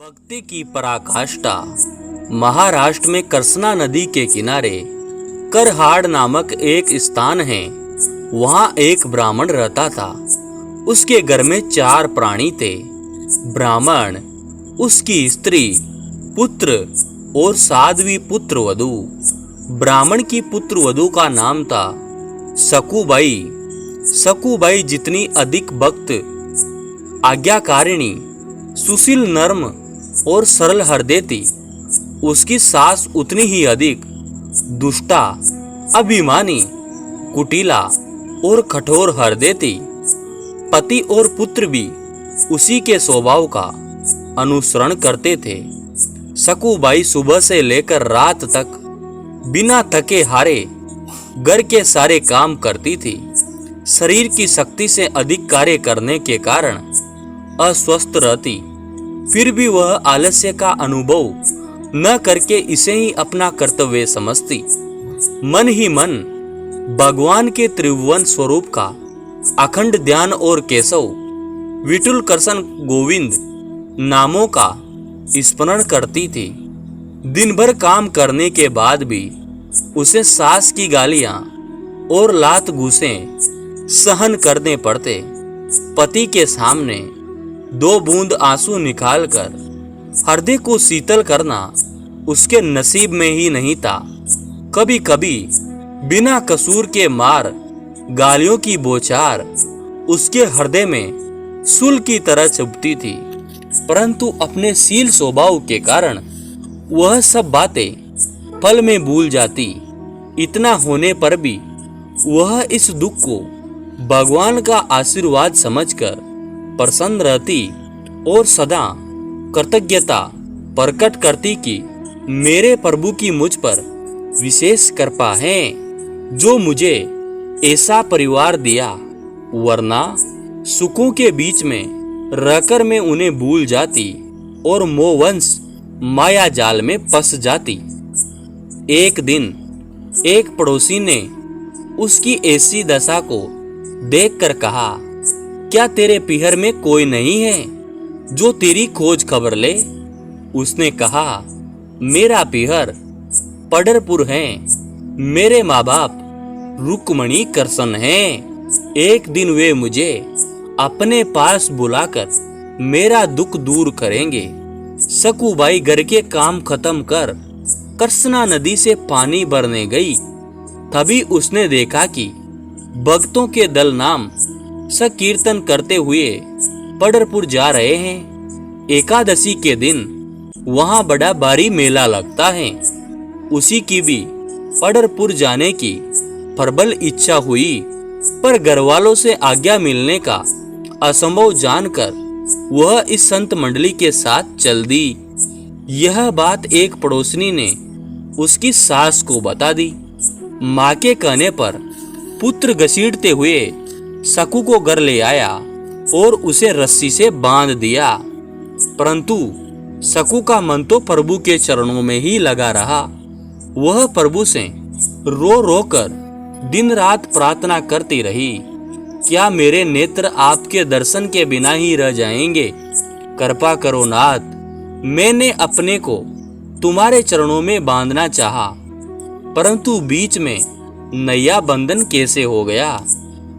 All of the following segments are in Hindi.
भक्ति की पराकाष्ठा। महाराष्ट्र में कृष्णा नदी के किनारे करहाड़ नामक एक स्थान है। वहाँ एक ब्राह्मण रहता था। उसके घर में 4 प्राणी थे। ब्राह्मण, उसकी स्त्री, पुत्र और साध्वी पुत्र वधू। ब्राह्मण की पुत्र वधू का नाम था सकुबाई। सकुबाई जितनी अधिक भक्त, आज्ञाकारिणी, सुशील, नर्म और सरल हृदय थी, उसकी सास उतनी ही अधिक दुष्टा, अभिमानी, कुटिला और कठोर हृदय थी। पति और पुत्र भी उसी के स्वभाव का अनुसरण करते थे। सकुबाई सुबह से लेकर रात तक बिना थके हारे घर के सारे काम करती थी। शरीर की शक्ति से अधिक कार्य करने के कारण अस्वस्थ रहती, फिर भी वह आलस्य का अनुभव न करके इसे ही अपना कर्तव्य समझती। मन ही मन भगवान के त्रिभुवन स्वरूप का अखंड ध्यान और केशव, विठुल, कृष्ण, गोविंद नामों का स्मरण करती थी। दिन भर काम करने के बाद भी उसे सास की गालियां और लात घूंसे सहन करने पड़ते। पति के सामने 2 बूंद आंसू निकालकर हृदय को शीतल करना उसके नसीब में ही नहीं था। कभी कभी बिना कसूर के मार गालियों की बौछार उसके हृदय में सूल की तरह चुभती थी, परंतु अपने शील स्वभाव के कारण वह सब बातें पल में भूल जाती। इतना होने पर भी वह इस दुख को भगवान का आशीर्वाद समझकर प्रसन्न रहती और सदा कृतज्ञता प्रकट करती कि मेरे प्रभु की मुझ पर विशेष कृपा है, जो मुझे ऐसा परिवार दिया, वरना सुखों के बीच में रहकर मैं उन्हें भूल जाती और मोहवंश माया जाल में फंस जाती। एक दिन एक पड़ोसी ने उसकी ऐसी दशा को देखकर कहा, क्या तेरे पीहर में कोई नहीं है जो तेरी खोज खबर ले? उसने कहा, मेरा पीहर पंढरपुर है। मेरे माँ बाप रुक्मणी कृष्ण हैं। एक दिन वे मुझे अपने पास बुलाकर मेरा दुख दूर करेंगे। सकुबाई घर के काम खत्म कर कृष्णा नदी से पानी भरने गई। तभी उसने देखा कि भक्तों के दल नाम संकीर्तन करते हुए पंढरपुर जा रहे हैं। एकादशी के दिन वहां बड़ा भारी मेला लगता है। उसी की भी पंढरपुर जाने की प्रबल इच्छा हुई, पर घरवालों से आज्ञा मिलने का असंभव जानकर वह इस संत मंडली के साथ चल दी। यह बात एक पड़ोसनी ने उसकी सास को बता दी। माँ के कहने पर पुत्र घसीटते हुए सकू को घर ले आया और उसे रस्सी से बांध दिया, परंतु सकू का मन तो प्रभु के चरणों में ही लगा रहा। वह प्रभु से रो रो कर दिन रात प्रार्थना करती रही, क्या मेरे नेत्र आपके दर्शन के बिना ही रह जाएंगे? कृपा करो नाथ, मैंने अपने को तुम्हारे चरणों में बांधना चाहा, परंतु बीच में नया बंधन कैसे हो गया?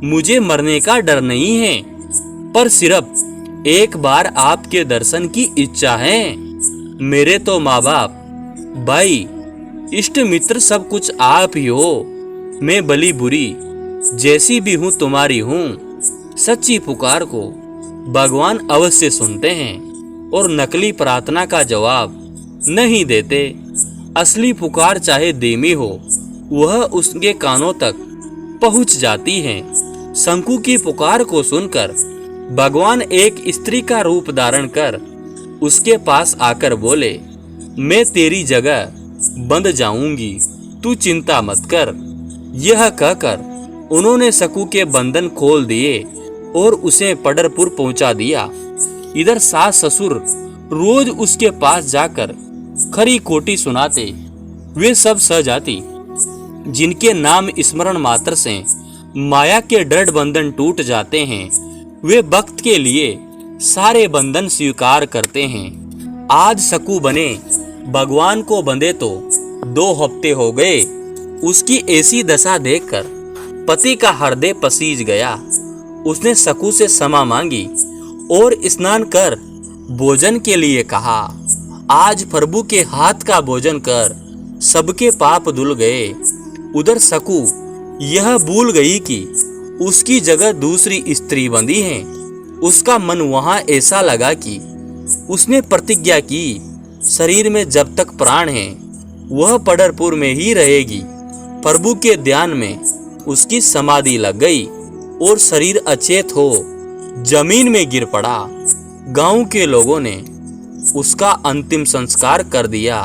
मुझे मरने का डर नहीं है, पर सिर्फ एक बार आपके दर्शन की इच्छा है। मेरे तो माँ बाप, भाई, इष्ट मित्र सब कुछ आप ही हो। मैं भली बुरी जैसी भी हूँ तुम्हारी हूँ। सच्ची पुकार को भगवान अवश्य सुनते हैं और नकली प्रार्थना का जवाब नहीं देते। असली पुकार चाहे धीमी हो, वह उसके कानों तक पहुंच जाती है। शंकु की पुकार को सुनकर भगवान एक स्त्री का रूप धारण कर उसके पास आकर बोले, मैं तेरी जगह बंध जाऊंगी, तू चिंता मत कर। यह कहकर उन्होंने सकू के बंधन खोल दिए और उसे पंढरपुर पहुंचा दिया। इधर सास ससुर रोज उसके पास जाकर खरी खोटी सुनाते। वे सब सहजाति जिनके नाम स्मरण मात्र से माया के दृढ़ बंधन टूट जाते हैं, वे भक्त के लिए सारे बंधन स्वीकार करते हैं। आज सकू बने भगवान को बंधे तो 2 हफ्ते हो गए। उसकी ऐसी दशा देखकर पति का हृदय पसीज गया। उसने सकू से क्षमा मांगी और स्नान कर भोजन के लिए कहा। आज प्रभु के हाथ का भोजन कर सबके पाप धुल गए। उधर सकू यह भूल गई कि उसकी जगह दूसरी स्त्री बंधी है। उसका मन वहां ऐसा लगा कि उसने प्रतिज्ञा की, शरीर में जब तक प्राण है वह पंढरपुर में ही रहेगी। प्रभु के ध्यान में उसकी समाधि लग गई और शरीर अचेत हो जमीन में गिर पड़ा। गांव के लोगों ने उसका अंतिम संस्कार कर दिया।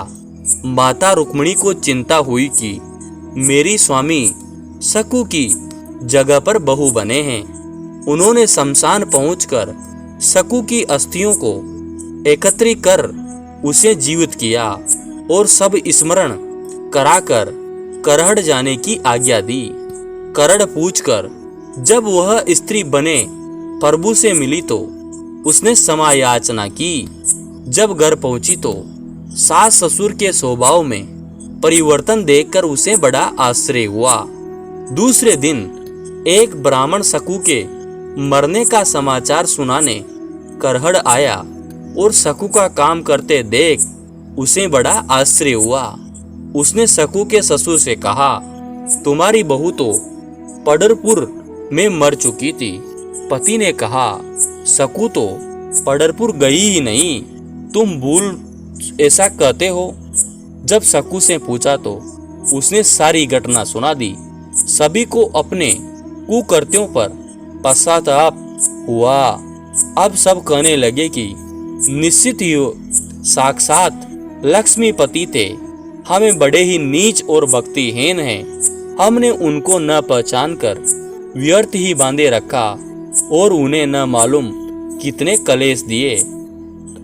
माता रुक्मिणी को चिंता हुई कि मेरी स्वामी सकू की जगह पर बहू बने हैं। उन्होंने शमशान पहुंचकर सकू की अस्थियों को एकत्रित कर उसे जीवित किया और सब स्मरण कराकर करहड़ जाने की आज्ञा दी। करहड़ पूछकर जब वह स्त्री बने प्रभु से मिली तो उसने क्षमा याचना की। जब घर पहुंची तो सास ससुर के स्वभाव में परिवर्तन देखकर उसे बड़ा आश्चर्य हुआ। दूसरे दिन एक ब्राह्मण सकू के मरने का समाचार सुनाने करहड़ आया और सकू का काम करते देख उसे बड़ा आश्चर्य हुआ। उसने सकू के ससुर से कहा, तुम्हारी बहू तो पंढरपुर में मर चुकी थी। पति ने कहा, सकू तो पंढरपुर गई ही नहीं, तुम भूल ऐसा कहते हो। जब सकू से पूछा तो उसने सारी घटना सुना दी। सभी को अपने कुकृत्यों पर पश्चाताप हुआ। अब सब कहने लगे कि निश्चित ही साक्षात लक्ष्मीपति थे। हमें बड़े ही नीच और भक्तिहीन हैं। हमने उनको न पहचान कर व्यर्थ ही बांधे रखा और उन्हें न मालूम कितने कलेश दिए।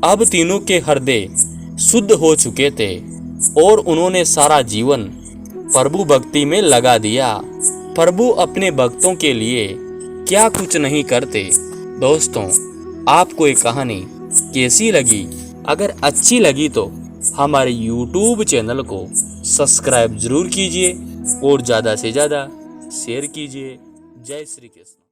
अब तीनों के हृदय शुद्ध हो चुके थे और उन्होंने सारा जीवन प्रभु भक्ति में लगा दिया। प्रभु अपने भक्तों के लिए क्या कुछ नहीं करते। दोस्तों, आपको ये कहानी कैसी लगी? अगर अच्छी लगी तो हमारे YouTube चैनल को सब्सक्राइब जरूर कीजिए और ज़्यादा से ज़्यादा शेयर कीजिए। जय श्री कृष्ण।